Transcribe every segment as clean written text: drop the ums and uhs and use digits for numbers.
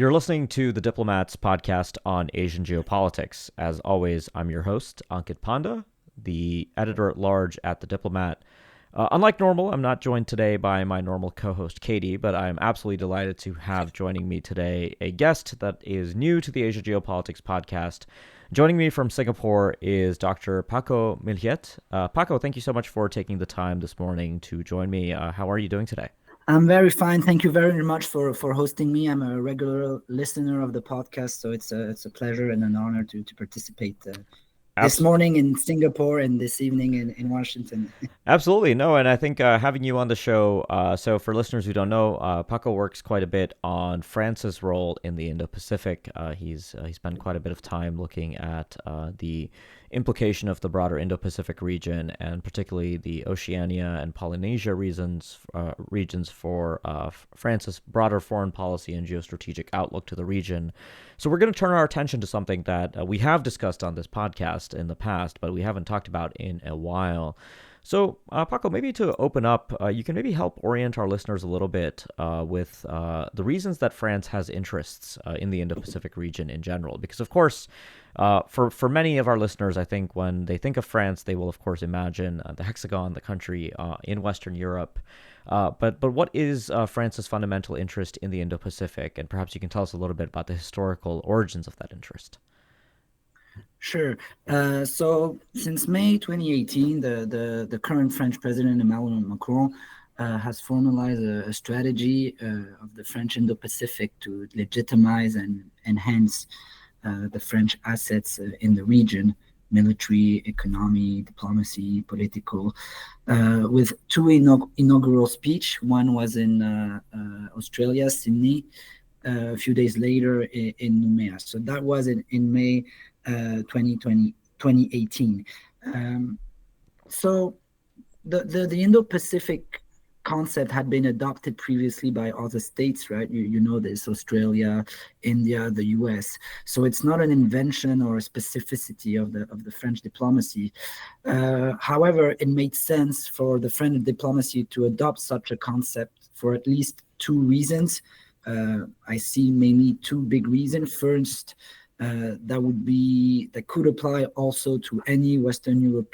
You're listening to the Diplomats podcast on Asian geopolitics. As always, I'm your host, Ankit Panda, the editor at large at The Diplomat. Unlike normal, I'm not joined today by my normal co-host, Katie, but I'm absolutely delighted to have joining me today a guest that is new to the Asia Geopolitics podcast. Joining me from Singapore is Dr. Paco Millet. Paco, thank you so much for taking the time this morning to join me. How are you doing today? I'm very fine. Thank you very much for hosting me. I'm a regular listener of the podcast, so it's a pleasure and an honor to participate this morning in Singapore and this evening in Washington. Absolutely. No, and I think having you on the show, so for listeners who don't know, Paco works quite a bit on France's role in the Indo-Pacific. He's spent quite a bit of time looking at the implication of the broader Indo-Pacific region, and particularly the Oceania and Polynesia regions for France's broader foreign policy and geostrategic outlook to the region. So we're going to turn our attention to something that we have discussed on this podcast in the past, but we haven't talked about in a while. So, Paco, maybe to open up, you can maybe help orient our listeners a little bit with the reasons that France has interests in the Indo-Pacific region in general. Because, of course, for many of our listeners, I think when they think of France, they will, of course, imagine the hexagon, the country in Western Europe. But what is France's fundamental interest in the Indo-Pacific? And perhaps you can tell us a little bit about the historical origins of that interest. Sure. So since May 2018, the current French president, Emmanuel Macron, has formalized a strategy of the French Indo-Pacific to legitimize and enhance the French assets in the region, military, economy, diplomacy, political, with two inaugural speech. One was in Australia, Sydney, a few days later in Nouméa. So that was in May 2018. So the Indo-Pacific concept had been adopted previously by other states, right? You know this, Australia, India, the US. So it's not an invention or a specificity of the French diplomacy. However, it made sense for the French diplomacy to adopt such a concept for at least two reasons. I see mainly two big reasons. First, that could apply also to any Western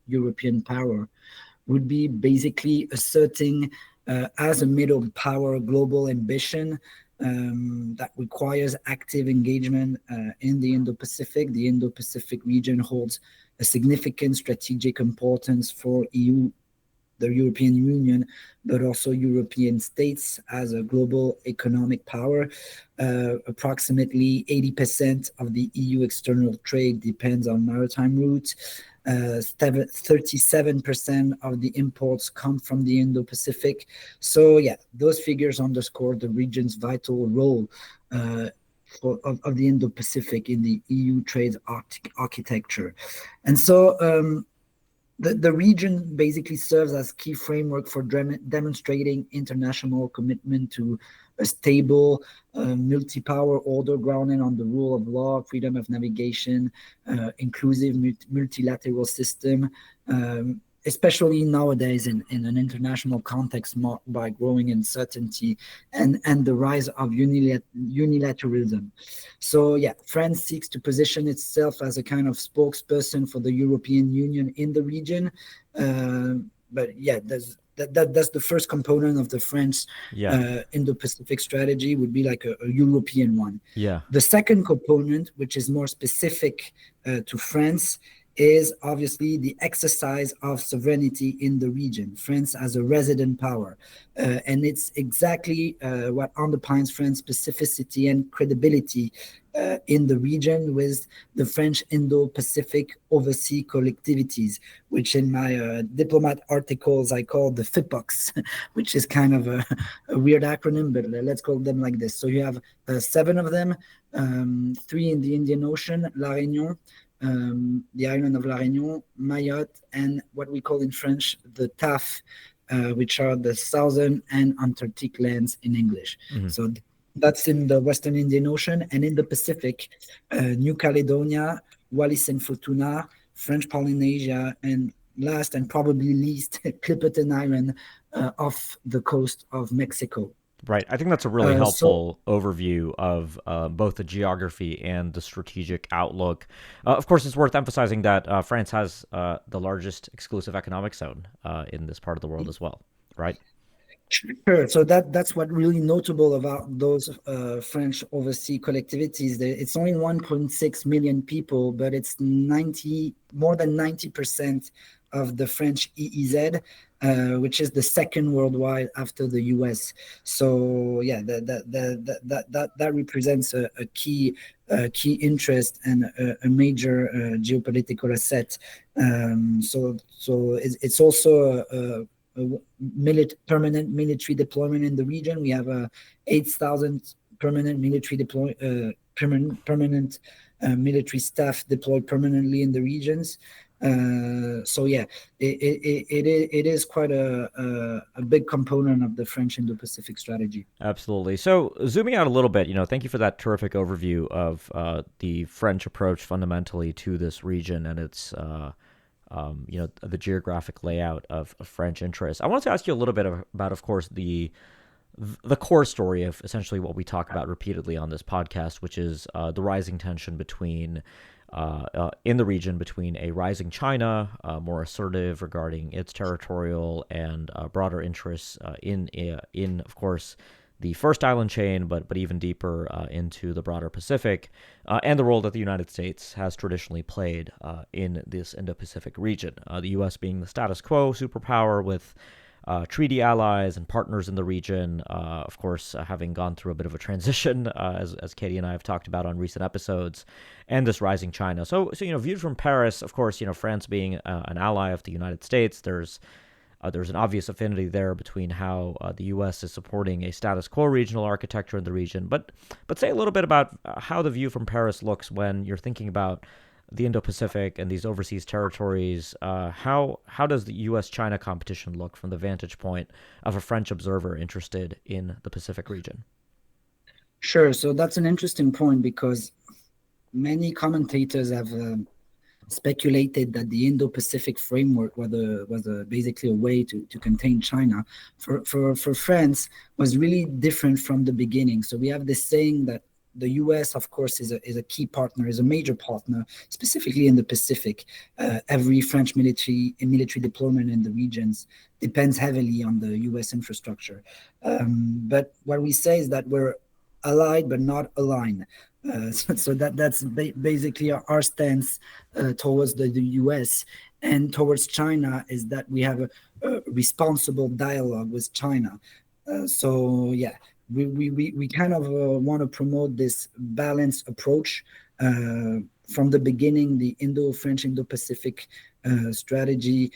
European power, would be basically asserting as a middle power global ambition that requires active engagement in the Indo-Pacific. The Indo-Pacific region holds a significant strategic importance for the European Union, but also European states as a global economic power. Approximately 80% of the EU external trade depends on maritime routes. 37% of the imports come from the Indo-Pacific. So yeah, those figures underscore the region's vital role of the Indo-Pacific in the EU trade architecture. And so the region basically serves as key framework for demonstrating international commitment to a stable, multi-power order grounded on the rule of law, freedom of navigation, inclusive multilateral system, especially nowadays in an international context marked by growing uncertainty and the rise of unilateralism. So yeah, France seeks to position itself as a kind of spokesperson for the European Union in the region. But yeah, that's the first component of the French Indo-Pacific strategy, would be like a European one. Yeah. The second component, which is more specific to France, is obviously the exercise of sovereignty in the region, France as a resident power. And it's exactly what underpins France's specificity and credibility in the region with the French Indo-Pacific Overseas Collectivities, which in my diplomat articles I call the FIPOCs, which is kind of a weird acronym, but let's call them like this. So you have 7 of them, 3 in the Indian Ocean, La Réunion, the island of La Réunion, Mayotte, and what we call in French the TAF, which are the Southern and Antarctic lands in English. Mm-hmm. So that's in the Western Indian Ocean. And in the Pacific, New Caledonia, Wallis and Futuna, French Polynesia, and last and probably least, Clipperton Island off the coast of Mexico. Right. I think that's a really So helpful overview of both the geography and the strategic outlook. Of course, it's worth emphasizing that France has the largest exclusive economic zone in this part of the world as well, right? sure. So that's what really notable about those French overseas collectivities. It's only 1.6 million people, but it's 90 more than 90% of the French EEZ, which is the second worldwide after the US. So yeah, that represents a key interest and a major geopolitical asset. So it's also permanent military deployment in the region. We have 8,000 permanent military permanent military staff deployed permanently in the regions. So yeah, it is quite a big component of the French Indo-Pacific strategy. Absolutely. So, zooming out a little bit, thank you for that terrific overview of the French approach fundamentally to this region and its the geographic layout of French interests. I want to ask you a little bit about, of course, the core story of essentially what we talk about repeatedly on this podcast, which is the rising tension between in the region between a rising China, more assertive regarding its territorial and broader interests in of course the first island chain, but even deeper into the broader Pacific, and the role that the United States has traditionally played in this Indo-Pacific region. The U.S. being the status quo superpower with treaty allies and partners in the region, of course, having gone through a bit of a transition, as Katie and I have talked about on recent episodes, and this rising China. So viewed from Paris, of course, France being an ally of the United States, there's an obvious affinity there between how the U.S. is supporting a status quo regional architecture in the region. But say a little bit about how the view from Paris looks when you're thinking about the Indo-Pacific and these overseas territories. How does the U.S.-China competition look from the vantage point of a French observer interested in the Pacific region? Sure. So that's an interesting point because many commentators have speculated that the Indo-Pacific framework was basically a way to contain China. For France, was really different from the beginning. So we have this saying that the U.S., of course, is a key partner, is a major partner, specifically in the Pacific. Every French military deployment in the regions depends heavily on the U.S. infrastructure. But what we say is that we're allied but not aligned. So that's basically our stance towards the US and towards China, is that we have a responsible dialogue with China. So yeah, we kind of want to promote this balanced approach. From the beginning, the Indo-French Indo-Pacific strategy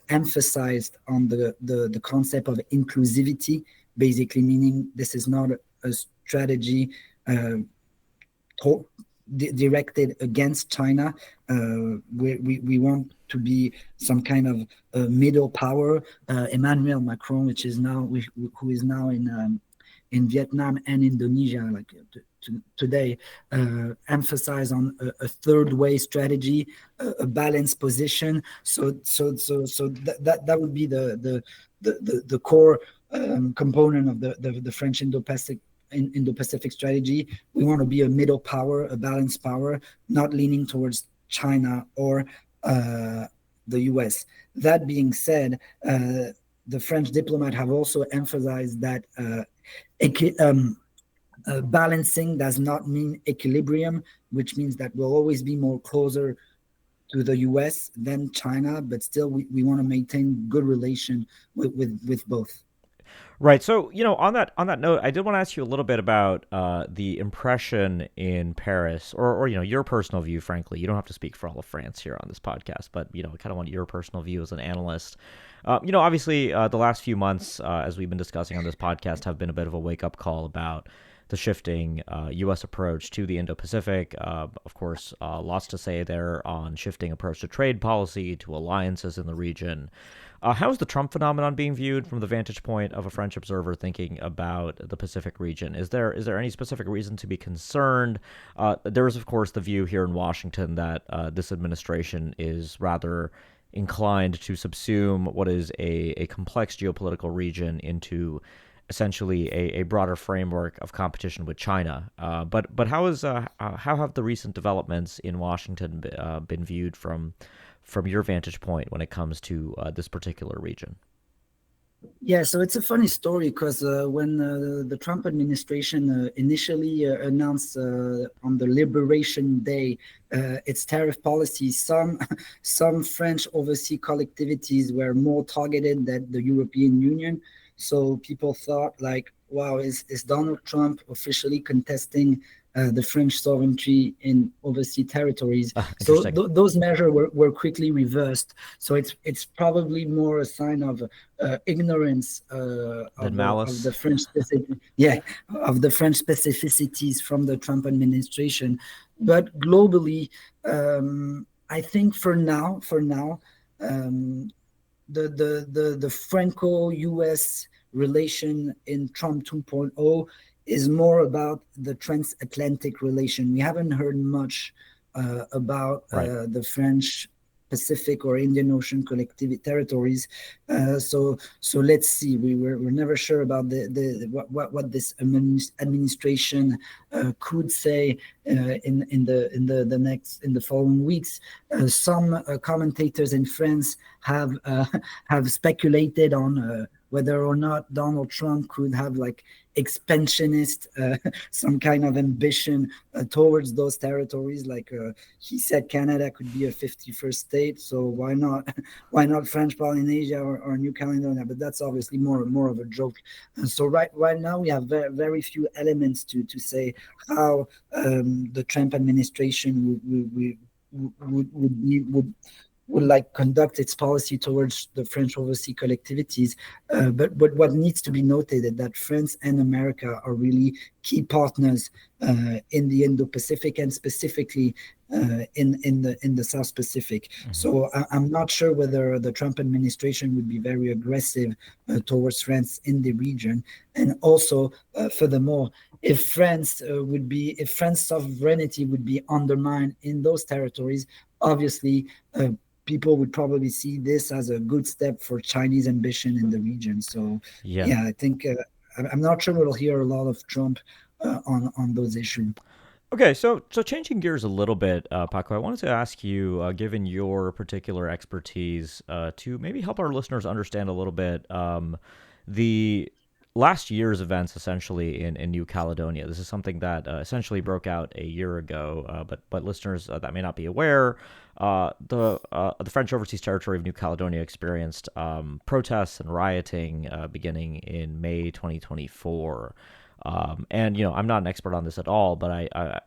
emphasized on the concept of inclusivity, basically meaning this is not a strategy directed against China. We want to be some kind of middle power. Emmanuel Macron, who is now in Vietnam and Indonesia, like today, emphasize on a third way strategy, a balanced position. So that would be the core component of the French Indo-Pacific strategy. We want to be a middle power, a balanced power, not leaning towards China or the US. That being said, the French diplomat have also emphasized that balancing does not mean equilibrium, which means that we'll always be more closer to the US than China, but still we want to maintain good relation with both. Right. So, on that note, I did want to ask you a little bit about the impression in Paris, or your personal view. Frankly, you don't have to speak for all of France here on this podcast, but I kind of want your personal view as an analyst. Obviously, the last few months, as we've been discussing on this podcast, have been a bit of a wake up call about the shifting U.S. approach to the Indo-Pacific. Of course, lots to say there on shifting approach to trade policy, to alliances in the region. How is the Trump phenomenon being viewed from the vantage point of a French observer thinking about the Pacific region? Is there any specific reason to be concerned? There is, of course, the view here in Washington that this administration is rather inclined to subsume what is a complex geopolitical region into essentially a broader framework of competition with China. But how have the recent developments in Washington been viewed from your vantage point when it comes to this particular region? Yeah, so it's a funny story because when the Trump administration initially announced on the Liberation Day its tariff policy, some French overseas collectivities were more targeted than the European Union. So people thought like, wow, is Donald Trump officially contesting the French sovereignty in overseas territories? So Interesting. those measures were quickly reversed. So it's probably more a sign of ignorance Then of the malice. French yeah, of the French specificities from the Trump administration. But globally, I think for now, um, the Franco-U.S. relation in Trump 2.0 is more about the transatlantic relation. We haven't heard much about Right. the French Pacific or Indian Ocean collective territories. So let's see. We're never sure about the what this administration could say in the following weeks. Some commentators in France have speculated on whether or not Donald Trump could have like expansionist some kind of ambition towards those territories. Like he said, Canada could be a 51st state, so why not why not French Polynesia or New Caledonia? But that's obviously more of a joke. So right now we have very few elements to say how the Trump administration would like conduct its policy towards the French overseas collectivities. But what needs to be noted is that France and America are really key partners in the Indo-Pacific and specifically in the South Pacific. Mm-hmm. So I'm not sure whether the Trump administration would be very aggressive towards France in the region. And also, furthermore, if France's sovereignty would be undermined in those territories, obviously people would probably see this as a good step for Chinese ambition in the region. So, Yeah. yeah, I think I'm not sure we'll hear a lot of Trump on those issues. Okay, so changing gears a little bit, Paco, I wanted to ask you, given your particular expertise, to maybe help our listeners understand a little bit the last year's events, essentially in New Caledonia. This is something that essentially broke out a year ago, but listeners that may not be aware, the French Overseas Territory of New Caledonia experienced protests and rioting beginning in May 2024. And I'm not an expert on this at all, but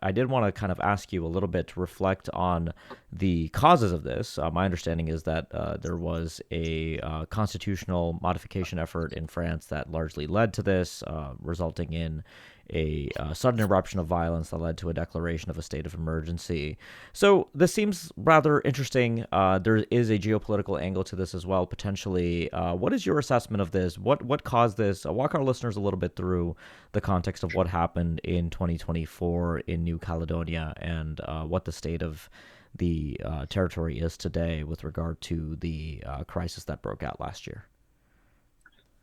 I did want to kind of ask you a little bit to reflect on the causes of this. My understanding is that there was a constitutional modification effort in France that largely led to this, resulting in a sudden eruption of violence that led to a declaration of a state of emergency. So this seems rather interesting. There is a geopolitical angle to this as well, potentially. What is your assessment of this? What caused this? Walk our listeners a little bit through the context of what happened in 2024 in New Caledonia and what the state of the territory is today with regard to the crisis that broke out last year.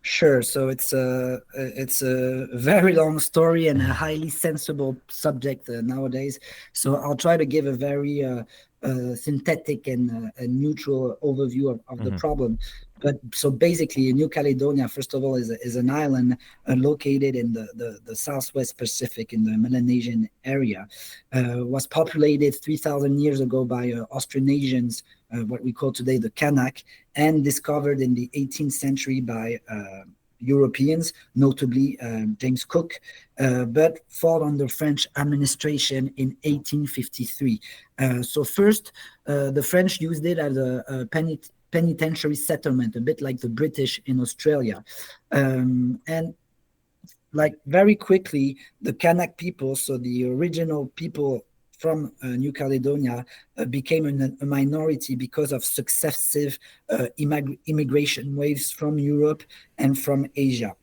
Sure. So it's a very long story and a highly sensible subject nowadays. So I'll try to give a very synthetic and neutral overview of the Mm-hmm. problem. But so basically, New Caledonia, first of all, is an island located in the Southwest Pacific in the Melanesian area. Was populated 3,000 years ago by Austronesians, what we call today the Kanak, and discovered in the 18th century by Europeans, notably James Cook, but fought under French administration in 1853. So first, the French used it as a penitentiary settlement, a bit like the British in Australia. And like very quickly, the Kanak people, so the original people from New Caledonia, became a minority because of successive immigration waves from Europe and from Asia.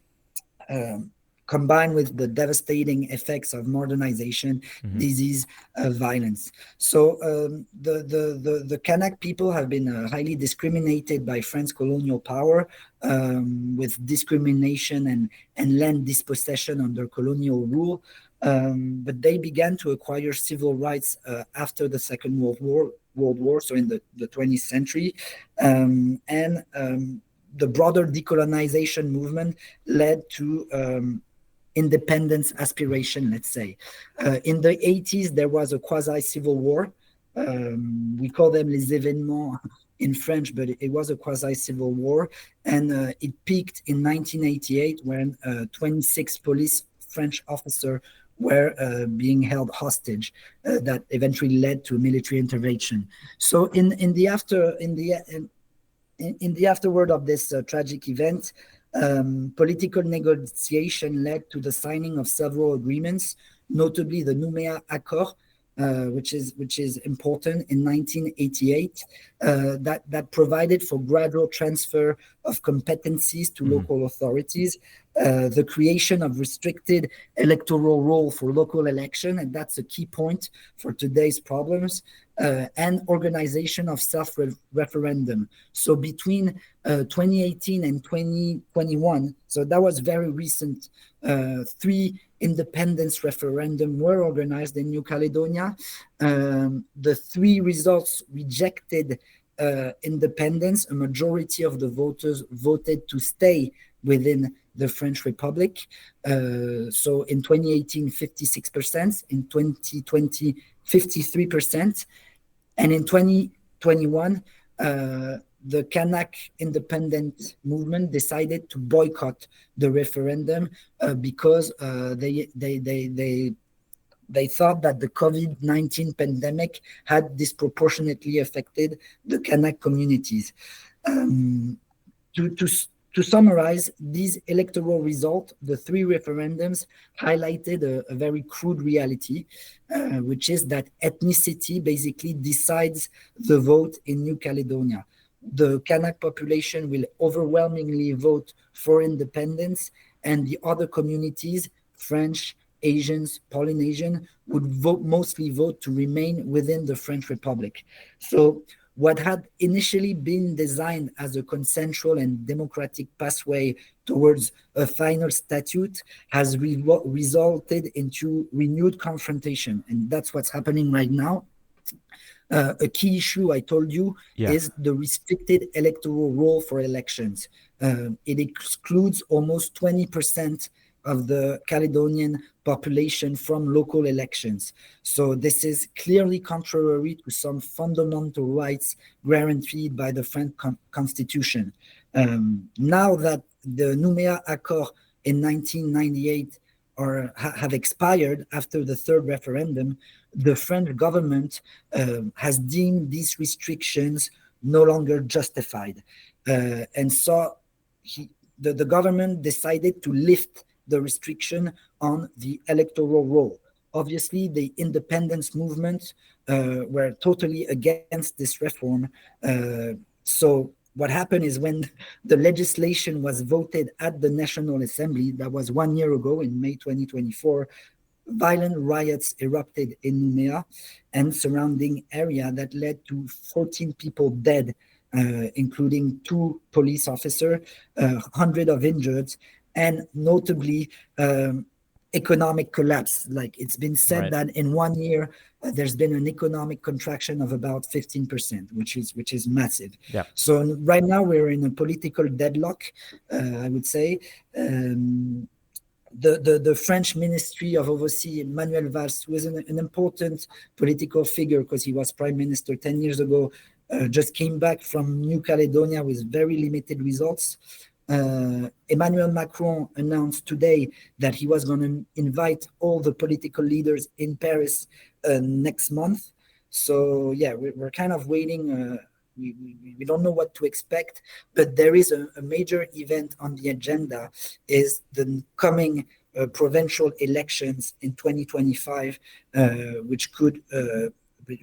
Um, combined with the devastating effects of modernization, Mm-hmm. disease, violence. So the Kanak people have been highly discriminated by French colonial power, with discrimination and land dispossession under colonial rule. But they began to acquire civil rights after the Second World War, so in the 20th century. And the broader decolonization movement led to independence aspiration, let's say. In the 80s, there was a quasi-civil war. We call them les événements in French, but it was a quasi-civil war. And it peaked in 1988 when 26 police French officers were being held hostage. That eventually led to military intervention. So in the afterword of this tragic event, political negotiation led to the signing of several agreements, notably the Nouméa Accord, which is important in 1988, that provided for gradual transfer of competencies to Mm-hmm. local authorities, the creation of restricted electoral role for local election, and that's a key point for today's problems, and organization of self-referendum. So between 2018 and 2021, so that was very recent, 3 independence referendum were organized in New Caledonia. The 3 results rejected independence. A majority of the voters voted to stay within the French Republic. So in 2018, 56%, in 2020, 53%, and in 2021, the Kanak independent movement decided to boycott the referendum because they thought that the COVID-19 pandemic had disproportionately affected the Kanak communities. To summarize these electoral results, the 3 referendums highlighted a very crude reality, which is that ethnicity basically decides the vote in New Caledonia. The Kanak population will overwhelmingly vote for independence, and the other communities, French, Asians, Polynesian, would mostly vote to remain within the French Republic. So what had initially been designed as a consensual and democratic pathway towards a final statute has resulted into renewed confrontation. And that's what's happening right now. A key issue, I told you, Yeah. is the restricted electoral roll for elections. It excludes almost 20% of the Caledonian population from local elections. So this is clearly contrary to some fundamental rights guaranteed by the French Constitution. Now that the Nouméa Accord in 1998 have expired after the 3rd referendum, the French government has deemed these restrictions no longer justified. And so the government decided to lift the restriction on the electoral roll. Obviously, the independence movement were totally against this reform. So what happened is when the legislation was voted at the National Assembly, that was 1 year ago in May 2024, violent riots erupted in Nouméa and surrounding area that led to 14 people dead, including 2 police officers, hundreds of injured, and notably economic collapse. Like it's been said Right. that in 1 year there's been an economic contraction of about 15%, which is massive. Yeah. So right now we're in a political deadlock, I would say. The French Ministry of Overseas, Manuel Valls, who is an important political figure because he was prime minister 10 years ago, just came back from New Caledonia with very limited results. Emmanuel Macron announced today that he was going to invite all the political leaders in Paris next month. So yeah, we're kind of waiting. We don't know what to expect, but there is a major event on the agenda, is the coming provincial elections in 2025, which could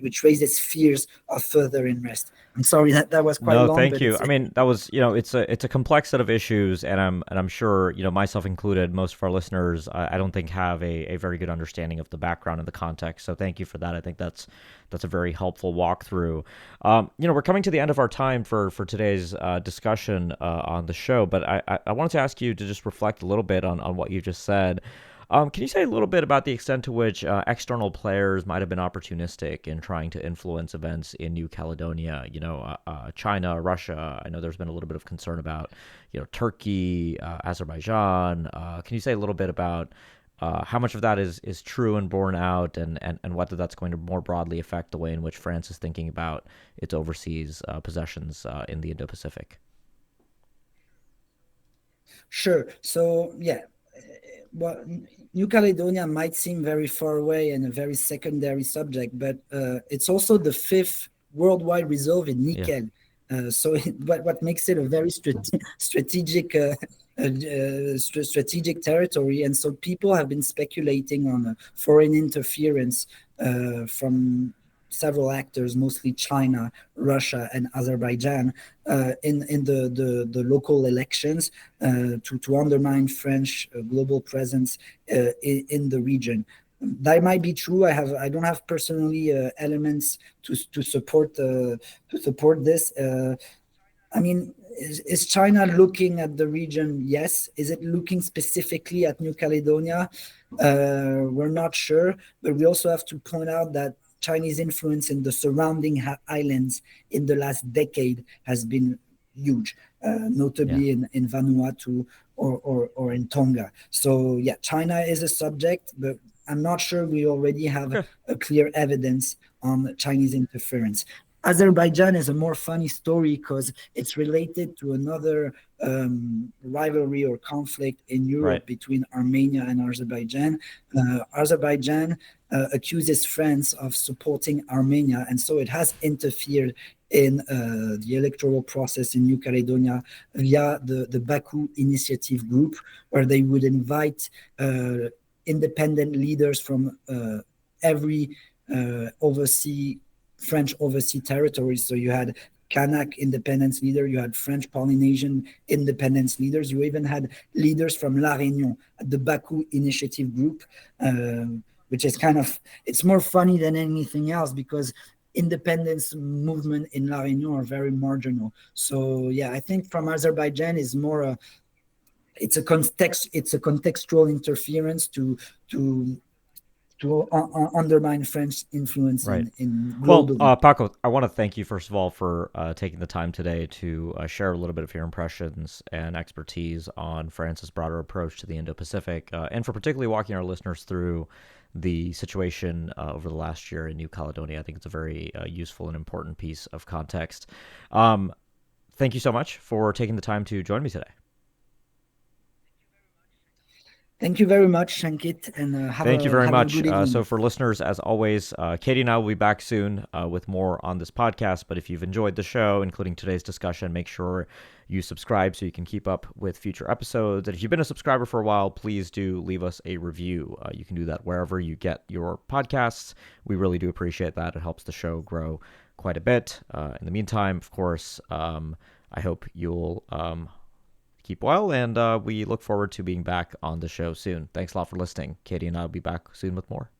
which raises fears of further unrest. I'm sorry that was quite No, long, thank but you. it's I mean, that was, it's a complex set of issues, and I'm sure, myself included, most of our listeners, I don't think have a very good understanding of the background and the context. So thank you for that. I think that's a very helpful walkthrough. We're coming to the end of our time for today's discussion on the show, but I wanted to ask you to just reflect a little bit on what you just said. Can you say a little bit about the extent to which external players might have been opportunistic in trying to influence events in New Caledonia? China, Russia. I know there's been a little bit of concern about, Turkey, Azerbaijan. Can you say a little bit about how much of that is true and borne out, and whether that's going to more broadly affect the way in which France is thinking about its overseas possessions in the Indo-Pacific? Sure. So yeah, well, New Caledonia might seem very far away and a very secondary subject, but it's also the fifth worldwide reserve in Yeah. nickel. So what makes it a very strategic strategic territory, and so people have been speculating on foreign interference from several actors, mostly China, Russia, and Azerbaijan, in the local elections to undermine French global presence in the region. That might be true. I don't have personally elements to support this. I mean, is China looking at the region? Yes. Is it looking specifically at New Caledonia? We're not sure, but we also have to point out that Chinese influence in the surrounding islands in the last decade has been huge, Yeah. notably in Vanuatu or in Tonga. So, yeah, China is a subject, but I'm not sure we already have Okay. a clear evidence on Chinese interference. Azerbaijan is a more funny story because it's related to another rivalry or conflict in Right. Europe between Armenia and Azerbaijan. Azerbaijan accuses France of supporting Armenia, and so it has interfered in the electoral process in New Caledonia via the Baku Initiative Group, where they would invite independent leaders from every French overseas territories. So you had Kanak independence leader, you had French Polynesian independence leaders, you even had leaders from La Réunion, the Baku Initiative Group, which is it's more funny than anything else because independence movement in La Réunion are very marginal. So yeah, I think from Azerbaijan is more it's a contextual interference to undermine French influence Right. in Well, globally. Paco, I want to thank you, first of all, for taking the time today to share a little bit of your impressions and expertise on France's broader approach to the Indo-Pacific, and for particularly walking our listeners through the situation over the last year in New Caledonia. I think it's a very useful and important piece of context. Thank you so much for taking the time to join me today. Thank you very much, Shankit, and Thank you very have a much. good So, evening. for listeners, as always, Katie and I will be back soon with more on this podcast. But if you've enjoyed the show, including today's discussion, make sure you subscribe so you can keep up with future episodes. And if you've been a subscriber for a while, please do leave us a review. You can do that wherever you get your podcasts. We really do appreciate that. It helps the show grow quite a bit. In the meantime, of course, I hope you'll keep well, and we look forward to being back on the show soon. Thanks a lot for listening. Katie and I will be back soon with more.